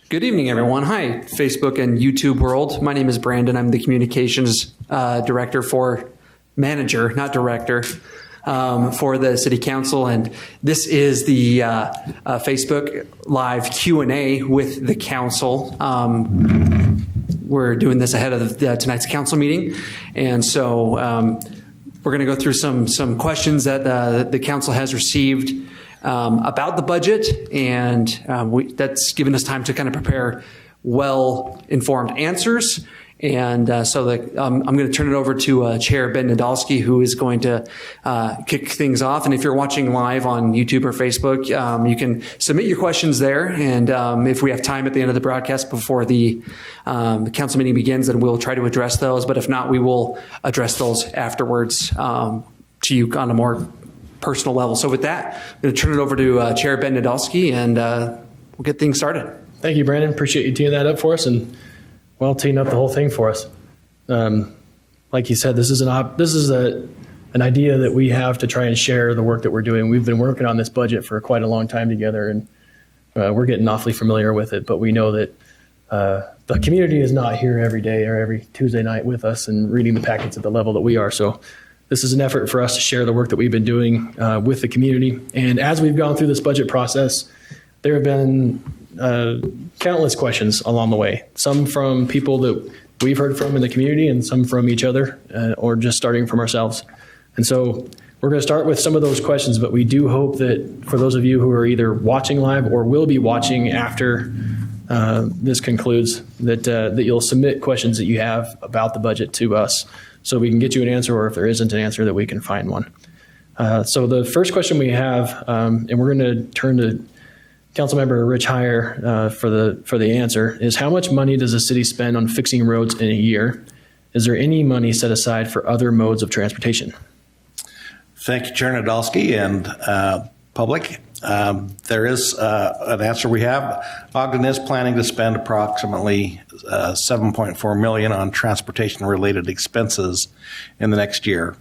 Good evening, everyone. Hi, Facebook and YouTube world. My name is Brandon. I'm the communications director for manager, not director, for the City Council. And this is the Facebook Live Q&A with the council. We're doing this ahead of tonight's council meeting. And so we're going to go through some questions that the council has received about the budget, and that's given us time to kind of prepare well-informed answers. And so I'm going to turn it over to Chair Ben Nadolski, who is going to kick things off. And if you're watching live on YouTube or Facebook, you can submit your questions there. And if we have time at the end of the broadcast before the council meeting begins, then we'll try to address those. But if not, we will address those afterwards to you on a more personal level. So with that, I'm going to turn it over to Chair Ben Nadolski, and we'll get things started. Thank you, Brandon. Appreciate you teeing that up for us and teeing up the whole thing for us. Like you said, this is an idea that we have to try and share the work that we're doing. We've been working on this budget for quite a long time together, and we're getting awfully familiar with it. But we know that the community is not here every day or every Tuesday night with us and reading the packets at the level that we are. So this is an effort for us to share the work that we've been doing with the community. And as we've gone through this budget process, there have been countless questions along the way, some from people that we've heard from in the community and some from each other or just starting from ourselves. And so we're going to start with some of those questions, but we do hope that for those of you who are either watching live or will be watching after this concludes, that you'll submit questions that you have about the budget to us so we can get you an answer, or if there isn't an answer, that we can find one. So the first question we have, and we're going to turn to Councilmember Rich Heyer for the answer, is how much money does the city spend on fixing roads in a year? Is there any money set aside for other modes of transportation? Thank you, Chair Nadolski and public. There is an answer we have. Ogden is planning to spend approximately $7.4 million on transportation-related expenses in the next year.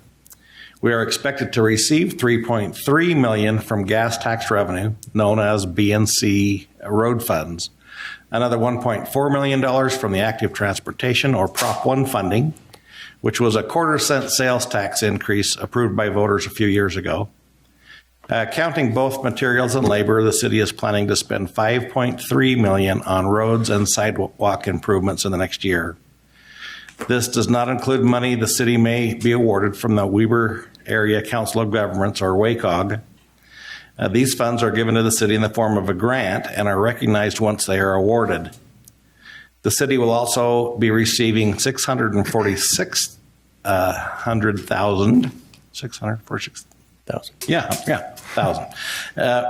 We are expected to receive $3.3 million from gas tax revenue, known as B&C road funds, another $1.4 million from the active transportation or Prop 1 funding, which was a quarter-cent sales tax increase approved by voters a few years ago. Counting both materials and labor, the city is planning to spend $5.3 million on roads and sidewalk improvements in the next year. This does not include money the city may be awarded from the Weber Area Council of Governments, or WACOG. These funds are given to the city in the form of a grant and are recognized once they are awarded. The city will also be receiving $646,000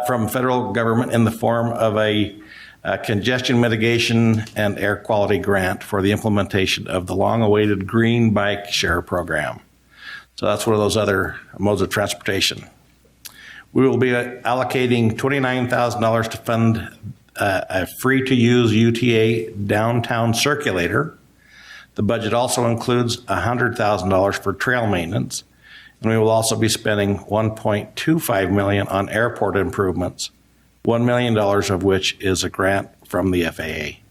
from federal government in the form of a congestion mitigation and air quality grant for the implementation of the long-awaited Green Bike Share program. So that's one of those other modes of transportation. We will be allocating $29,000 to fund a free-to-use UTA downtown circulator. The budget also includes $100,000 for trail maintenance, and we will also be spending $1.25 million on airport improvements, $1 million of which is a grant from the FAA.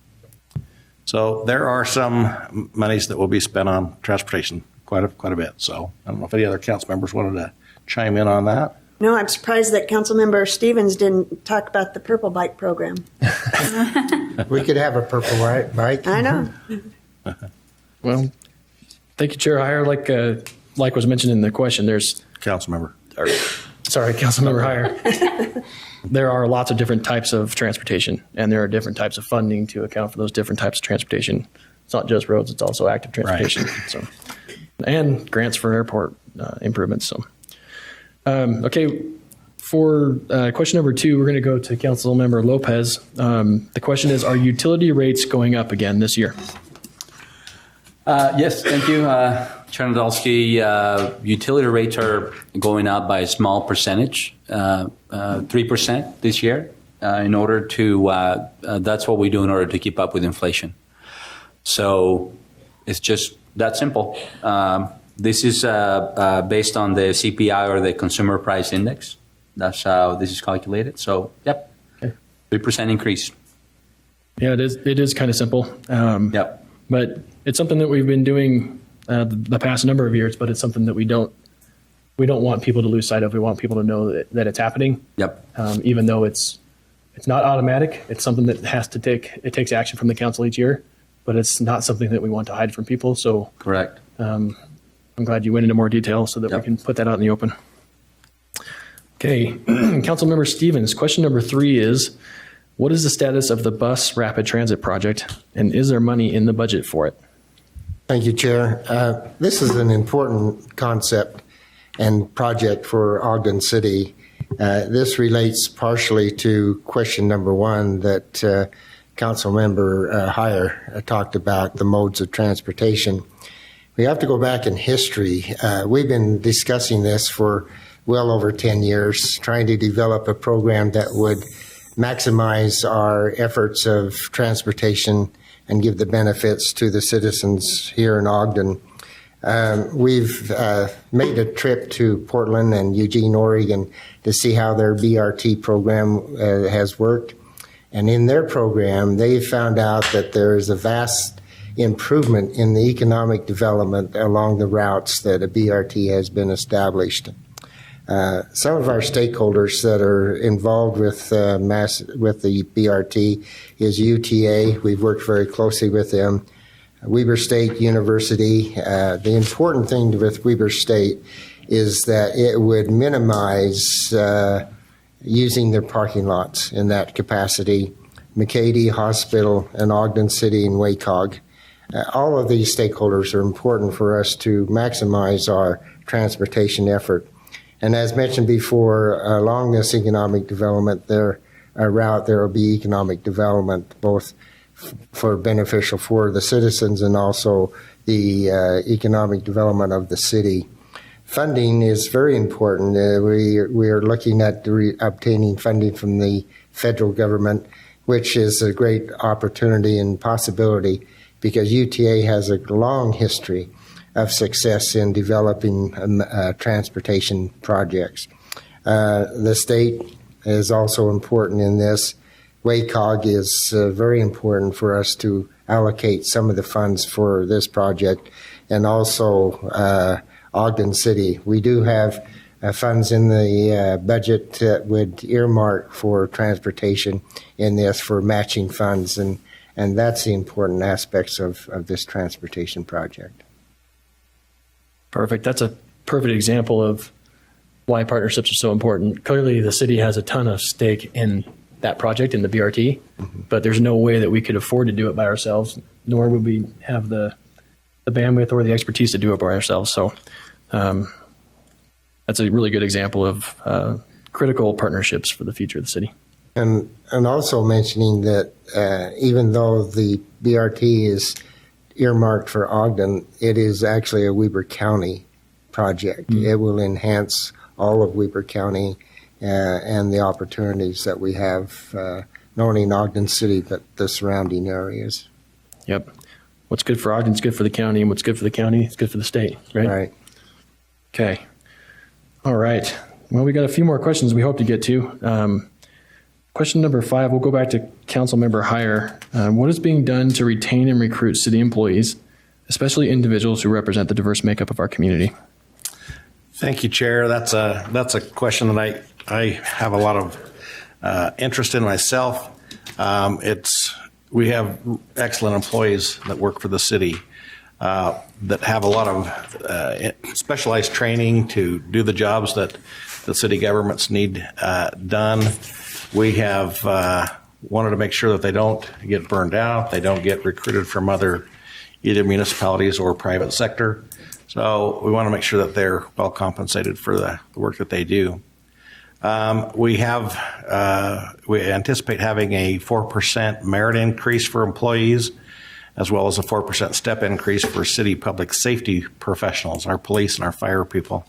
So there are some monies that will be spent on transportation, quite a bit. So I don't know if any other council members wanted to chime in on that. No, I'm surprised that Councilmember Stevens didn't talk about the Purple Bike program. We could have a purple bike. I know. Well, thank you, Chair Heyer. Like was mentioned in the question, there's Councilmember Heyer. There are lots of different types of transportation, and there are different types of funding to account for those different types of transportation. It's not just roads; it's also active transportation. Right. So, and grants for airport improvements. So, okay. For question number 2, we're going to go to Councilmember Lopez. The question is: are utility rates going up again this year? Yes, thank you, Chair Nadolski. Utility rates are going up by a small percentage, 3% this year. In order to, that's what we do in order to keep up with inflation. So it's just that simple. This is based on the CPI, or the Consumer Price Index. That's how this is calculated. So, yep, 3% increase. Yeah, it is kind of simple. Yep. But it's something that we've been doing the past number of years, but it's something that we don't want people to lose sight of. We want people to know that it's happening. Yep. Even though it's not automatic, it's something that it takes action from the council each year, but it's not something that we want to hide from people. So Correct. I'm glad you went into more detail so that we Yep. can put that out in the open. Okay, Councilmember Stevens, question number 3 is, what is the status of the bus rapid transit project, and is there money in the budget for it? Thank you, Chair. This is an important concept and project for Ogden City. This relates partially to question number 1 that Councilmember Heyer talked about, the modes of transportation. We have to go back in history. We've been discussing this for well over 10 years, trying to develop a program that would maximize our efforts of transportation and give the benefits to the citizens here in Ogden. We've made a trip to Portland and Eugene, Oregon to see how their BRT program has worked. And in their program, they found out that there is a vast improvement in the economic development along the routes that a BRT has been established. Some of our stakeholders that are involved with the BRT is UTA. We've worked very closely with them. Weber State University. The important thing with Weber State is that it would minimize using their parking lots in that capacity. McCady Hospital and Ogden City and WACOG. All of these stakeholders are important for us to maximize our transportation effort. And as mentioned before, along this economic development route, there will be economic development, both for beneficial for the citizens and also the economic development of the city. Funding is very important. We are looking at obtaining funding from the federal government, which is a great opportunity and possibility because UTA has a long history of success in developing transportation projects. The state is also important in this. WACOG is very important for us to allocate some of the funds for this project, and also Ogden City. We do have funds in the budget that would earmark for transportation in this for matching funds, and that's the important aspects of this transportation project. Perfect. That's a perfect example of why partnerships are so important. Clearly, the city has a ton of stake in that project, in the BRT, but there's no way that we could afford to do it by ourselves, nor would we have the bandwidth or the expertise to do it by ourselves. So that's a really good example of critical partnerships for the future of the city. And also mentioning that even though the BRT is earmarked for Ogden, it is actually a Weber County project. Mm-hmm. It will enhance all of Weber County and the opportunities that we have, not only in Ogden City, but the surrounding areas. Yep. What's good for Ogden is good for the county, and what's good for the county is good for the state, right? Right. Okay. All right. Well, we got a few more questions we hope to get to. Question number 5, we'll go back to Councilmember Heyer. What is being done to retain and recruit city employees, especially individuals who represent the diverse makeup of our community? Thank you, Chair. That's a question that I have a lot of interest in myself. We have excellent employees that work for the city that have a lot of specialized training to do the jobs that the city governments need done. We have wanted to make sure that they don't get burned out, they don't get recruited from other either municipalities or private sector. So we want to make sure that they're well compensated for the work that they do. We anticipate having a 4% merit increase for employees, as well as a 4% step increase for city public safety professionals, our police and our fire people.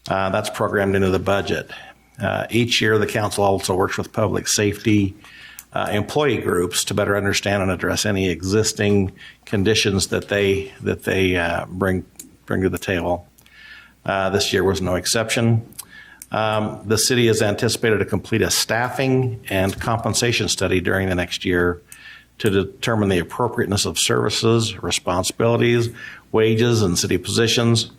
That's programmed into the budget. Each year, the council also works with public safety employee groups to better understand and address any existing conditions that they bring to the table. This year was no exception. The city is anticipated to complete a staffing and compensation study during the next year to determine the appropriateness of services, responsibilities, wages, and city positions.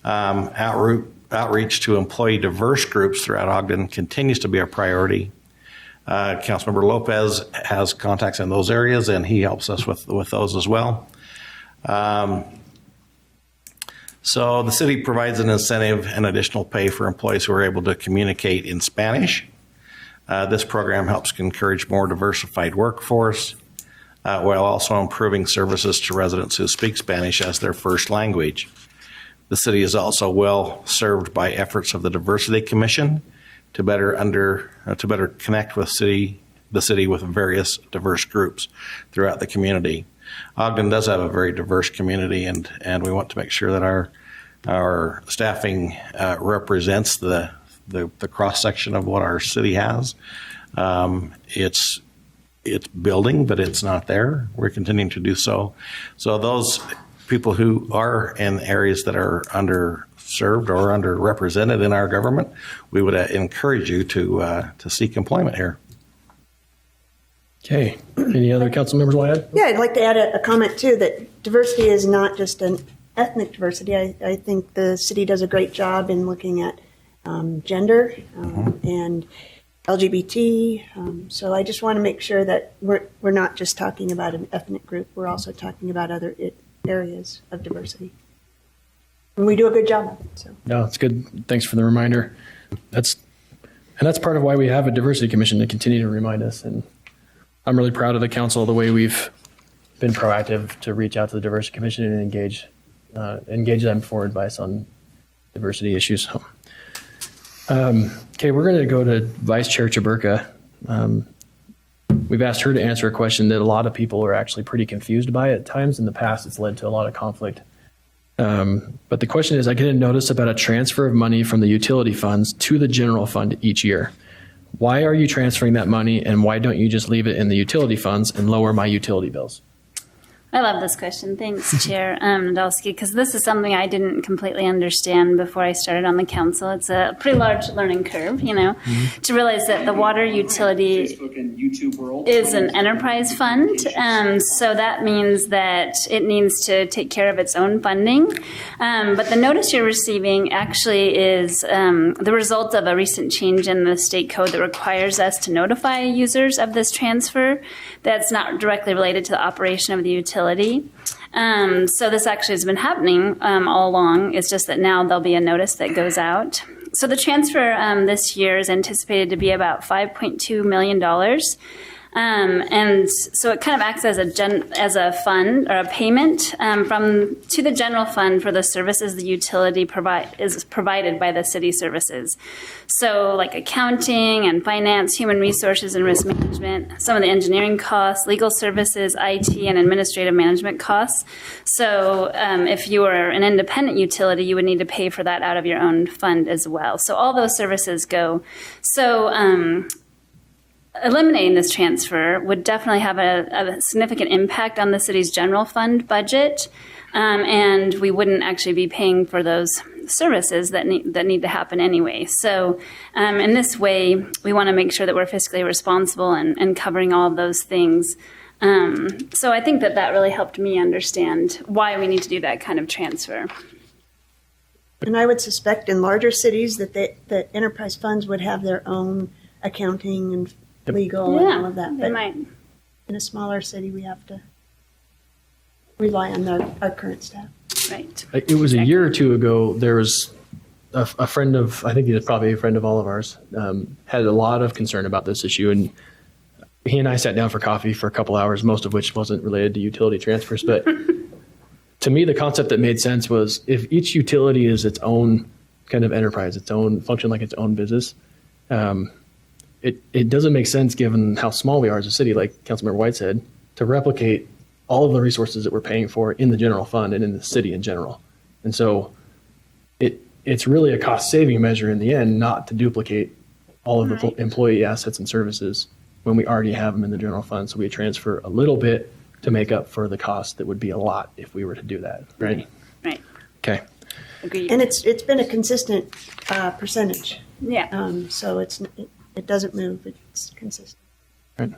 Outreach to employee diverse groups throughout Ogden continues to be a priority. Councilmember Lopez has contacts in those areas, and he helps us with those as well. So the city provides an incentive and additional pay for employees who are able to communicate in Spanish. This program helps encourage more diversified workforce while also improving services to residents who speak Spanish as their first language. The city is also well served by efforts of the Diversity Commission to better connect with the city with various diverse groups throughout the community. Ogden does have a very diverse community, and we want to make sure that our staffing represents the cross section of what our city has. It's building, but it's not there. We're continuing to do so. So those people who are in areas that are underserved or underrepresented in our government, we would encourage you to seek employment here. Okay. Any other council members want to add? Yeah, I'd like to add a comment too, that diversity is not just an ethnic diversity. I think the city does a great job in looking at gender and LGBT. So I just want to make sure that we're not just talking about an ethnic group. We're also talking about other areas of diversity. And we do a good job of it. So. No, it's good. Thanks for the reminder. That's part of why we have a diversity commission, to continue to remind us. And I'm really proud of the council, the way we've been proactive to reach out to the diversity commission and engage them for advice on diversity issues. Okay, we're going to go to Vice Chair Chaburka. We've asked her to answer a question that a lot of people are actually pretty confused by at times. In the past, it's led to a lot of conflict. But the question is, I get a notice about a transfer of money from the utility funds to the general fund each year. Why are you transferring that money, and why don't you just leave it in the utility funds and lower my utility bills? I love this question. Thanks, Chair Nadolski, because this is something I didn't completely understand before I started on the council. It's a pretty large learning curve, to realize that the water utility is an enterprise fund. So that means that it needs to take care of its own funding. But the notice you're receiving actually is the result of a recent change in the state code that requires us to notify users of this transfer that's not directly related to the operation of the utility. So this actually has been happening all along. It's just that now there'll be a notice that goes out. So the transfer this year is anticipated to be about $5.2 million. And so it kind of acts as a fund or a payment to the general fund for the services the utility is provided by the city services. So like accounting and finance, human resources and risk management, some of the engineering costs, legal services, IT, and administrative management costs. So if you were an independent utility, you would need to pay for that out of your own fund as well. So all those services go. So eliminating this transfer would definitely have a significant impact on the city's general fund budget, and we wouldn't actually be paying for those services that need to happen anyway. So in this way, we want to make sure that we're fiscally responsible and covering all of those things. So I think that really helped me understand why we need to do that kind of transfer. And I would suspect in larger cities that enterprise funds would have their own accounting and legal and all of that. But might. in a smaller city, we have to rely on our current staff. Right. It was a year or two ago, there was a friend of, I think he was probably a friend of all of ours, had a lot of concern about this issue. And he and I sat down for coffee for a couple hours, most of which wasn't related to utility transfers. But to me, the concept that made sense was if each utility is its own kind of enterprise, its own function like its own business, it doesn't make sense, given how small we are as a city, like Councilmember White said, to replicate all of the resources that we're paying for in the general fund and in the city in general. And so it's really a cost-saving measure in the end not to duplicate all of the employee assets and services when we already have them in the general fund. So we transfer a little bit to make up for the cost that would be a lot if we were to do that. Right? Right. Okay. Agreed. And it's been a consistent percentage. Yeah. So it doesn't move. It's consistent. Right.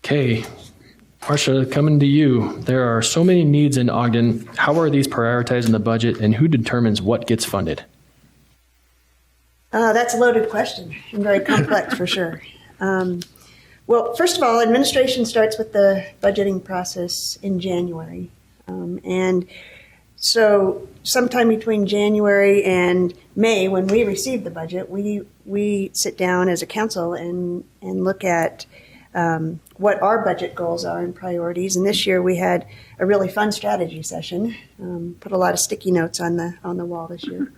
Okay, Marcia, coming to you. There are so many needs in Ogden. How are these prioritized in the budget, and who determines what gets funded? That's a loaded question and very complex for sure. Well, first of all, administration starts with the budgeting process in January. And so sometime between January and May, when we receive the budget, we sit down as a council and look at what our budget goals are and priorities. And this year we had a really fun strategy session. Put a lot of sticky notes on the wall this year.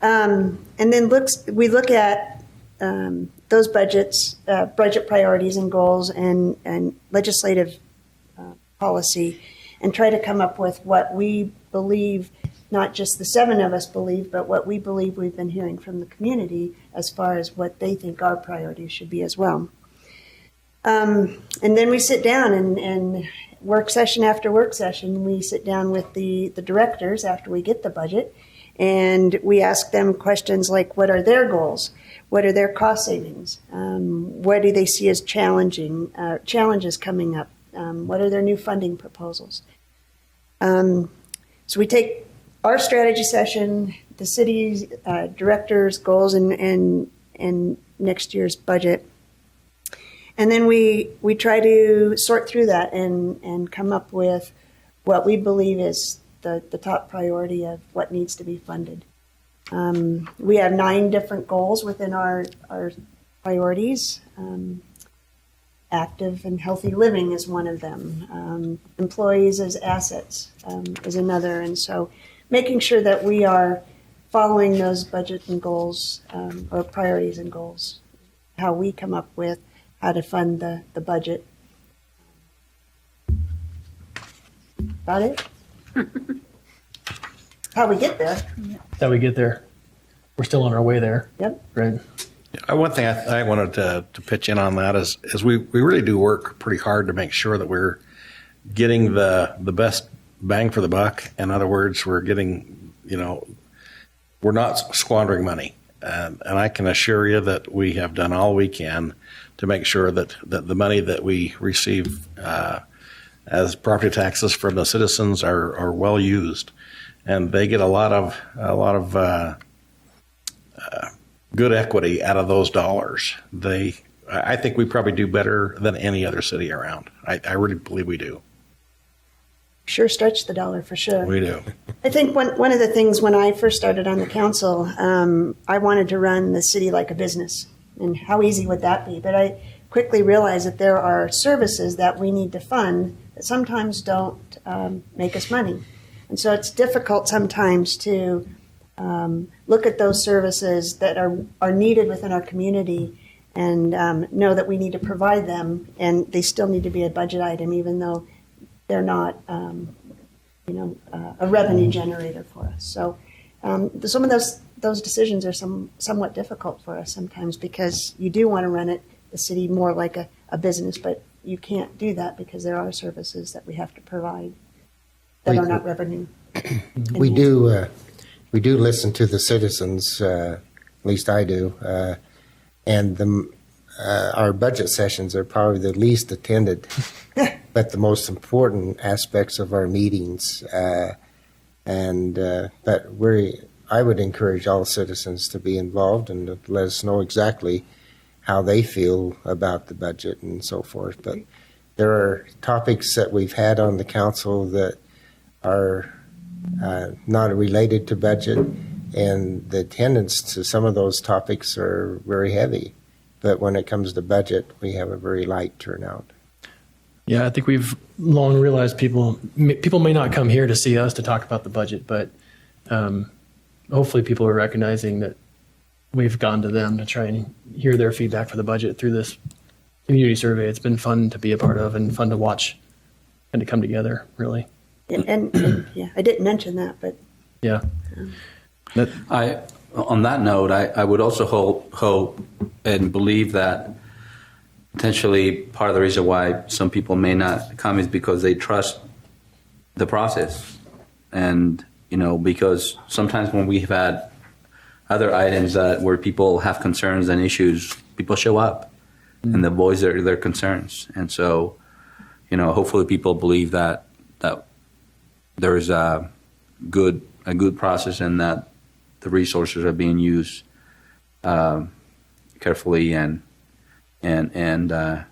And then we look at those budget priorities and goals and legislative policy, and try to come up with what we believe, not just the seven of us believe, but what we believe we've been hearing from the community as far as what they think our priorities should be as well. And then we sit down and work session after work session, we sit down with the directors after we get the budget, and we ask them questions like, what are their goals? What are their cost savings? What do they see as challenges coming up? What are their new funding proposals? So we take our strategy session, the city's directors' goals, and next year's budget, and then we try to sort through that and come up with what we believe is the top priority of what needs to be funded. We have 9 different goals within our priorities. Active and healthy living is one of them. Employees as assets is another. And so making sure that we are following those budget and goals, or priorities and goals, how we come up with how to fund the budget. About it? How we get there. How we get there? We're still on our way there. Yep. Right. One thing I wanted to pitch in on that is we really do work pretty hard to make sure that we're getting the best bang for the buck. In other words, we're getting, we're not squandering money. And I can assure you that we have done all we can to make sure that the money that we receive as property taxes from the citizens are well used, and they get a lot of good equity out of those dollars. I think we probably do better than any other city around. I really believe we do. Sure stretch the dollar for sure. We do. I think one of the things when I first started on the council, I wanted to run the city like a business. And how easy would that be? But I quickly realized that there are services that we need to fund that sometimes don't make us money. And so it's difficult sometimes to look at those services that are needed within our community and know that we need to provide them, and they still need to be a budget item, even though they're not, a revenue generator for us. So some of those decisions are somewhat difficult for us sometimes, because you do want to run the city more like a business, but you can't do that because there are services that we have to provide that are not revenue. We do listen to the citizens, at least I do, and our budget sessions are probably the least attended, but the most important aspects of our meetings. But I would encourage all citizens to be involved and to let us know exactly how they feel about the budget and so forth. But there are topics that we've had on the council that are not related to budget, and the attendance to some of those topics are very heavy. But when it comes to budget, we have a very light turnout. Yeah, I think we've long realized people may not come here to see us to talk about the budget, but hopefully people are recognizing that we've gone to them to try and hear their feedback for the budget through this community survey. It's been fun to be a part of and fun to watch and to come together, really. And yeah, I didn't mention that, but Yeah. On that note, I would also hope and believe that potentially part of the reason why some people may not come is because they trust the process. And, because sometimes when we've had other items where people have concerns and issues, people show up. and to voice their concerns. And so, hopefully people believe that there is a good process and that the resources are being used carefully and that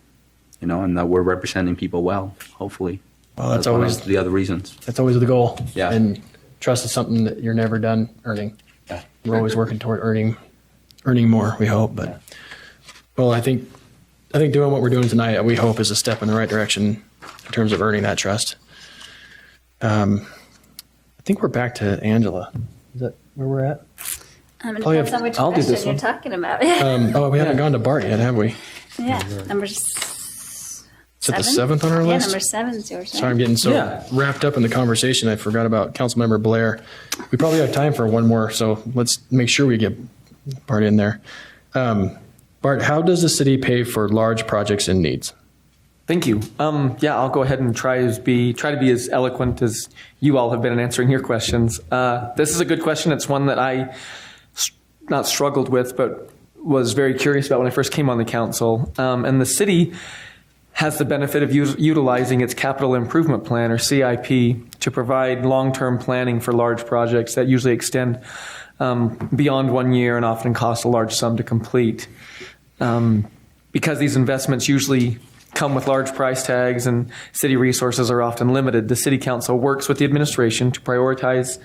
we're representing people well, hopefully. Well, that's one always of the other reasons. That's always the goal. Yeah. And trust is something that you're never done earning. Yeah. We're always working toward earning more, we hope. But well, I think doing what we're doing tonight, we hope, is a step in the right direction in terms of earning that trust. I think we're back to Angela. Is that where we're at? It Probably depends on which I'll do this question you're one. talking about. We haven't gone to Bart yet, have we? Yeah, number Is it the seventh on our list? Yeah, number 7 is yours. Sorry, I'm getting so wrapped up in the conversation, I forgot about Councilmember Blair. We probably have time for one more, so let's make sure we get Bart in there. Bart, how does the city pay for large projects and needs? Thank you. I'll go ahead and try to be as eloquent as you all have been in answering your questions. This is a good question. It's one that I not struggled with, but was very curious about when I first came on the council. And the city has the benefit of utilizing its capital improvement plan, or CIP, to provide long-term planning for large projects that usually extend beyond 1 year and often cost a large sum to complete. Because these investments usually come with large price tags and city resources are often limited, the city council works with the administration to prioritize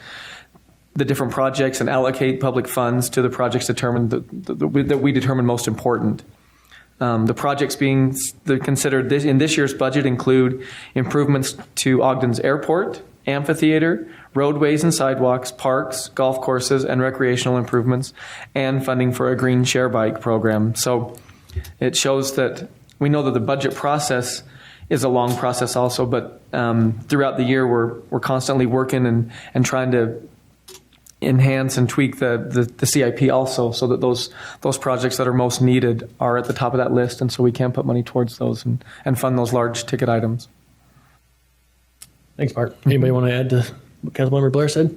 the different projects and allocate public funds to the projects determined that we determine most important. The projects being considered in this year's budget include improvements to Ogden's airport, amphitheater, roadways and sidewalks, parks, golf courses, and recreational improvements, and funding for a green share bike program. So it shows that we know that the budget process is a long process also, but throughout the year we're constantly working and trying to enhance and tweak the CIP also, so that those projects that are most needed are at the top of that list, and so we can put money towards those and fund those large ticket items. Thanks, Bart. Anybody want to add to what Councilmember Blair said?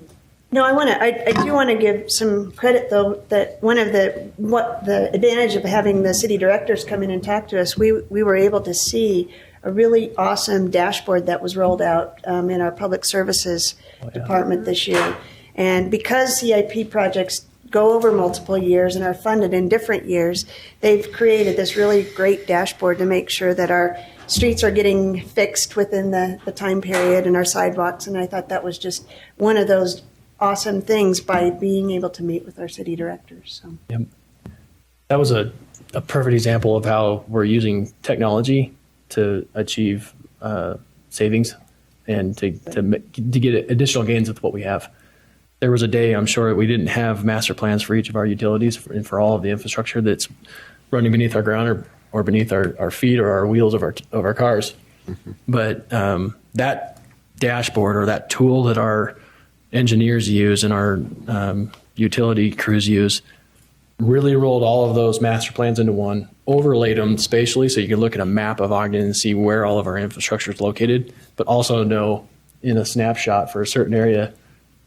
No, I do want to give some credit, though, that one of the advantage of having the city directors come in and talk to us, we were able to see a really awesome dashboard that was rolled out in our public services department this year. And because CIP projects go over multiple years and are funded in different years, they've created this really great dashboard to make sure that our streets are getting fixed within the time period, and our sidewalks. And I thought that was just one of those awesome things by being able to meet with our city directors. So. Yep. That was a perfect example of how we're using technology to achieve savings and to get additional gains with what we have. There was a day, I'm sure, we didn't have master plans for each of our utilities and for all of the infrastructure that's running beneath our ground or beneath our feet or our wheels of our cars. Mm-hmm. But that dashboard, or that tool that our engineers use and our utility crews use, really rolled all of those master plans into one, overlaid them spatially so you can look at a map of Ogden and see where all of our infrastructure is located, but also know in a snapshot for a certain area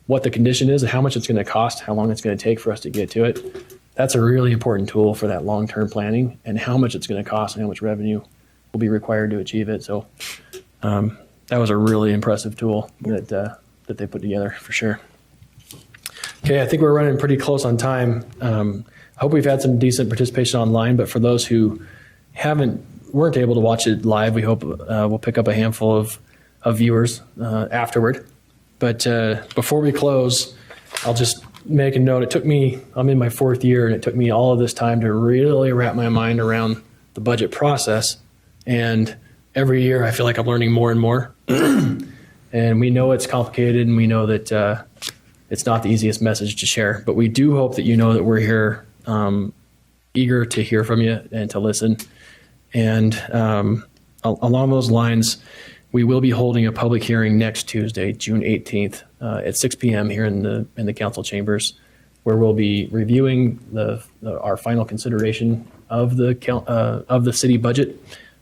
what the condition is and how much it's going to cost, how long it's going to take for us to get to it. That's a really important tool for that long-term planning and how much it's going to cost and how much revenue will be required to achieve it. So that was a really impressive tool that they put together for sure. Okay, I think we're running pretty close on time. I hope we've had some decent participation online, but for those who weren't able to watch it live, we hope we'll pick up a handful of viewers afterward. But before we close, I'll just make a note. I'm in my 4th year, and it took me all of this time to really wrap my mind around the budget process. And every year I feel like I'm learning more and more. And we know it's complicated, and we know that it's not the easiest message to share. But we do hope that you know that we're here, eager to hear from you and to listen. And along those lines, we will be holding a public hearing next Tuesday, June 18th, at 6 p.m. here in the council chambers, where we'll be reviewing our final consideration of the city budget,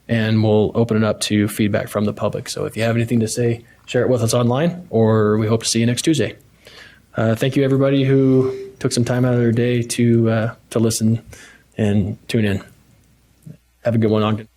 and we'll open it up to feedback from the public. So if you have anything to say, share it with us online, or we hope to see you next Tuesday. Thank you, everybody who took some time out of their day to listen and tune in. Have a good one, Ogden.